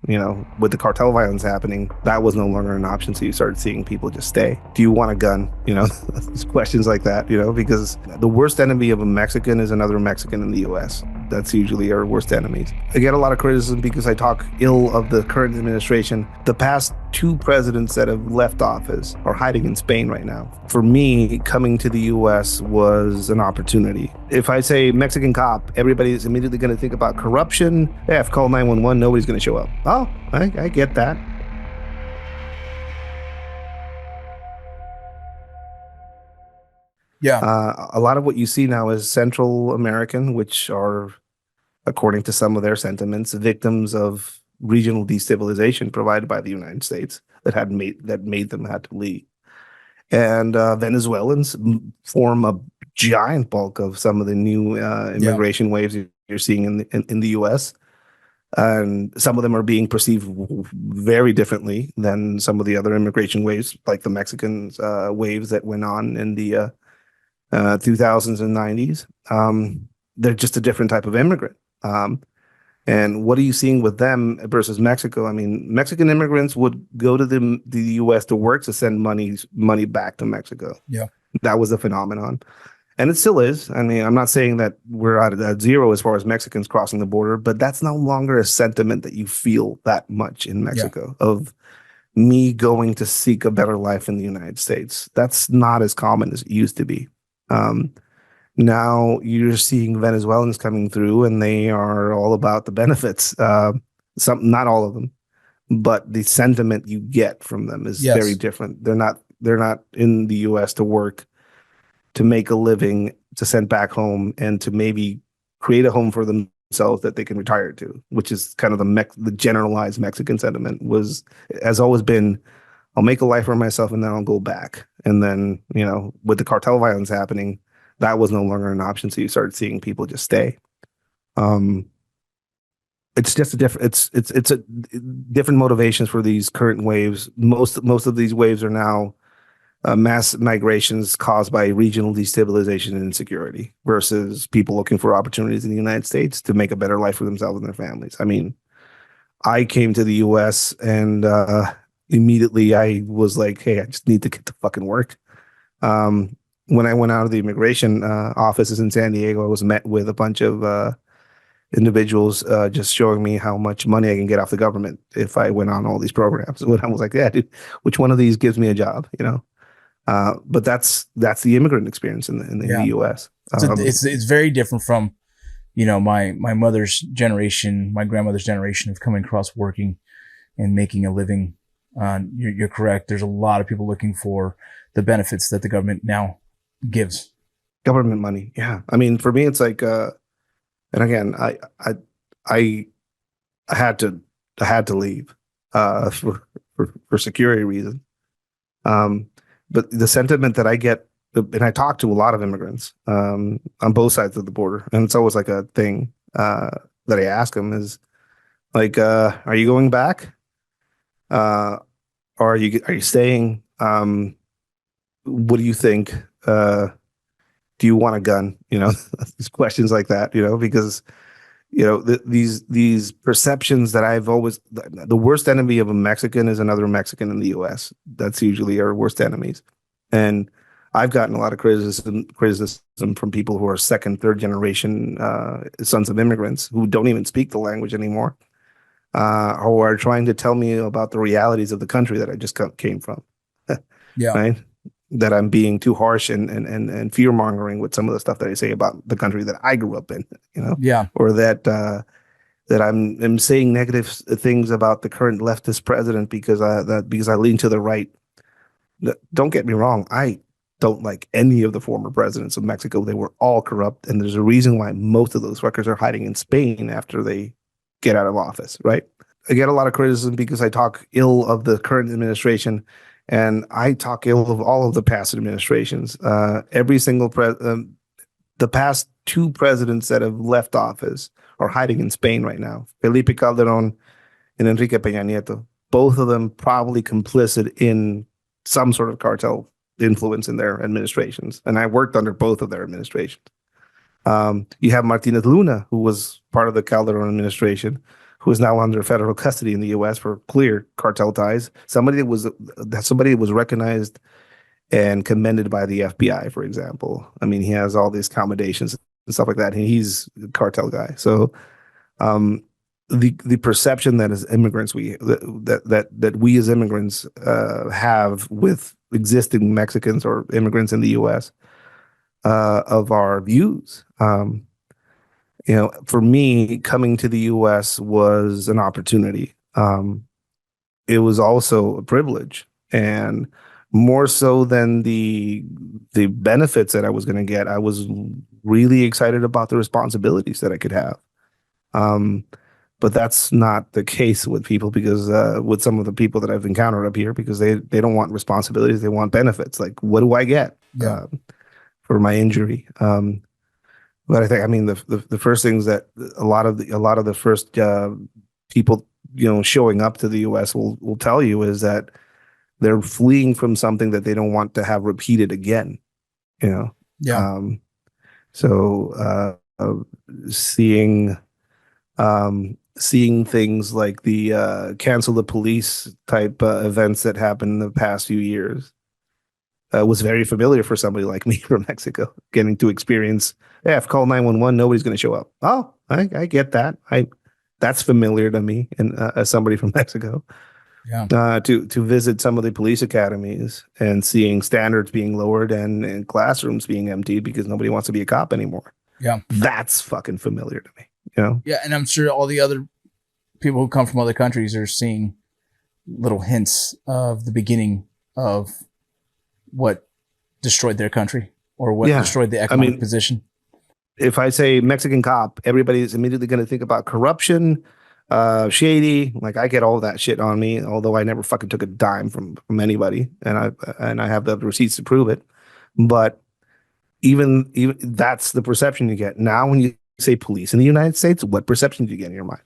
with the cartel violence happening, that was no longer an option. So you started seeing people just stay. Do you want a gun? Questions like that, because the worst enemy of a Mexican is another Mexican in the U.S. That's usually our worst enemies. I get a lot of criticism because I talk ill of the current administration. The past two presidents that have left office are hiding in Spain right now. For me, coming to the U.S. was an opportunity. If I say Mexican cop, everybody is immediately going to think about corruption. Yeah, if call 911, nobody's going to show up. Oh, I get that. Yeah. A lot of what you see now is Central American, which are, according to some of their sentiments, victims of regional destabilization provided by the United States that made them had to leave. And Venezuelans form a giant bulk of some of the new immigration waves you're seeing in the U.S. And some of them are being perceived very differently than some of the other immigration waves, like the Mexican waves that went on in the 2000s and 90s. They're just a different type of immigrant. And what are you seeing with them versus Mexico? I mean, Mexican immigrants would go to the U.S. to work to send money back to Mexico. Yeah, that was a phenomenon, and it still is. I mean, I'm not saying that we're at zero as far as Mexicans crossing the border, but that's no longer a sentiment that you feel that much in Mexico of me going to seek a better life in the United States. That's not as common as it used to be. Now you're seeing Venezuelans coming through, and they are all about the benefits. Not all of them, but the sentiment you get from them is very different. They're not in the U.S. to work, to make a living, to send back home, and to maybe create a home for themselves that they can retire to, which is kind of the generalized Mexican sentiment has always been, I'll make a life for myself and then I'll go back. And then, with the cartel violence happening, that was no longer an option. So you started seeing people just stay. It's just a different. It's a different motivations for these current waves. Most of these waves are now mass migrations caused by regional destabilization and insecurity versus people looking for opportunities in the United States to make a better life for themselves and their families. I mean, I came to the U.S. and immediately I was like, hey, I just need to get to fucking work. When I went out of the immigration offices in San Diego, I was met with a bunch of individuals just showing me how much money I can get off the government if I went on all these programs. When I was like, yeah, dude, which one of these gives me a job? But that's the immigrant experience in the U.S. It's very different from, my mother's generation, my grandmother's generation of coming across working and making a living. You're correct. There's a lot of people looking for the benefits that the government now gives. Government money. Yeah. I mean, for me, it's like, and again, I had to leave for security reasons. But the sentiment that I get, and I talk to a lot of immigrants on both sides of the border, and it's always like a thing that I ask them is like, are you going back? Or are you staying? What do you think? Do you want a gun? These questions like that, because, these perceptions that I've always, the worst enemy of a Mexican is another Mexican in the U.S. That's usually our worst enemies. And I've gotten a lot of criticism from people who are second, third generation sons of immigrants who don't even speak the language anymore, who are trying to tell me about the realities of the country that I just came from. Right? That I'm being too harsh and fear mongering with some of the stuff that I say about the country that I grew up in, or that I'm saying negative things about the current leftist president because I lean to the right. Don't get me wrong, I don't like any of the former presidents of Mexico. They were all corrupt, and there's a reason why most of those fuckers are hiding in Spain after they get out of office. Right? I get a lot of criticism because I talk ill of the current administration. And I talk ill of all of the past administrations. Every single the past two presidents that have left office are hiding in Spain right now. Felipe Calderon and Enrique Peña Nieto, both of them probably complicit in some sort of cartel influence in their administrations. And I worked under both of their administrations. You have Martinez Luna, who was part of the Calderon administration, who is now under federal custody in the U.S. for clear cartel ties. Somebody that was recognized and commended by the FBI, for example. I mean, he has all these accommodations and stuff like that. And he's a cartel guy. So the perception that as immigrants that we as immigrants have with existing Mexicans or immigrants in the U.S. Of our views. For me, coming to the U.S. was an opportunity. It was also a privilege, and more so than the benefits that I was going to get, I was really excited about the responsibilities that I could have. But that's not the case with people, because with some of the people that I've encountered up here, because they don't want responsibilities, they want benefits. Like, what do I get for my injury? But I think, I mean, the first things that a lot of the first people showing up to the U.S. will tell you is that they're fleeing from something that they don't want to have repeated again. So seeing things like the cancel the police type events that happened in the past few years was very familiar for somebody like me from Mexico, getting to experience, if call 911, nobody's going to show up. Oh, I get that. That's familiar to me, and as somebody from Mexico. Yeah. To visit some of the police academies and seeing standards being lowered and classrooms being emptied because nobody wants to be a cop anymore. Yeah. That's fucking familiar to me. Yeah, and I'm sure all the other people who come from other countries are seeing little hints of the beginning of what destroyed their country or what destroyed the economic position. If I say Mexican cop, everybody is immediately going to think about corruption, shady. Like, I get all that shit on me, although I never fucking took a dime from anybody, and I have the receipts to prove it. But even that's the perception you get. Now, when you say police in the United States, what perception do you get in your mind?